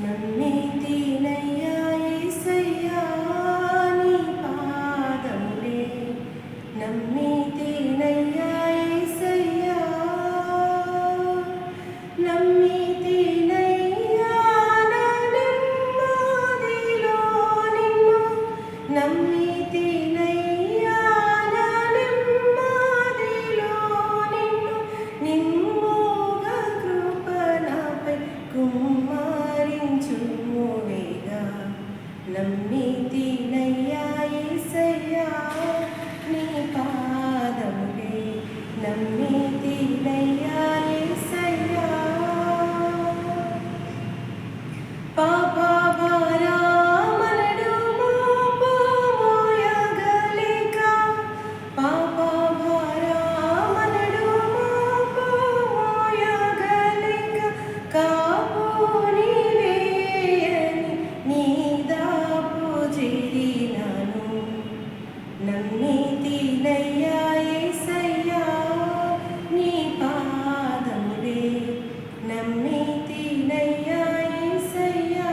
నమ్మితినయ్యా యేసయ్యా నీ పాదములే నమ్మితినయ్యా యేసయ్యా నమ్మితినయ్యా నా నెమ్మదిలో నిన్ను నమ్మితినయ్యా నా నెమ్మదిలో నిన్ను నిమ్ముగా కృప నాపై కుమ్మరించువేగా నమ్మితినయ్యా యేసయ్యా నీ పాదములే నమ్మితినయ్యా యేసయ్యా పాప భారమనడు మోపమోయగలేక పాప భారమనడు మోపమోయగలేక కాపు నీవేయని నీ దాపు చేరినాను నమ్మితినయ్యా యేసయ్యా నీ పాదములే నమ్మితినయ్యా యేసయ్యా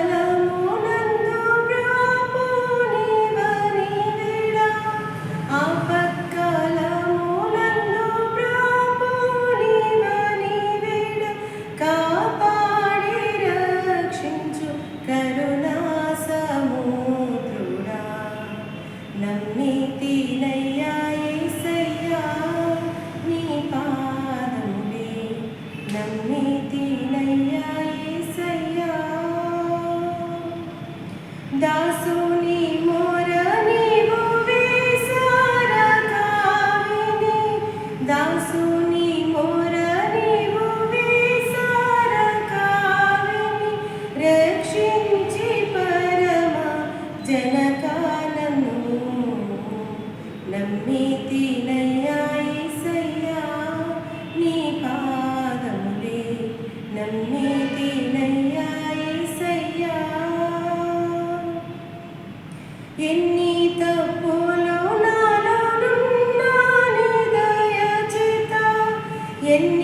ఆపత్కాలమునందు ప్రాపు నీవని వేళ ఆపత్కాలమునందు ప్రాపు నీవని వేళ కాపాడి రక్షించు కరుణా సముద్రుడా నమ్మితినయ్యా యేసయ్యా నీ పాదములే నమ్మితినయ్యా యేసయ్యా దాసుని మొర నీవు వేసారగావిని దాసుని మొర నీవు వేసారగావిని రక్షించి పరమ జనకాలను నమ్మితినయ్యా యేసయ్యా నీ పాదములే నమ్మితినయ్యా యేసయ్యా ఎన్ని తప్పులు నాలోనున్నా నీ దయ చేత ఎన్ని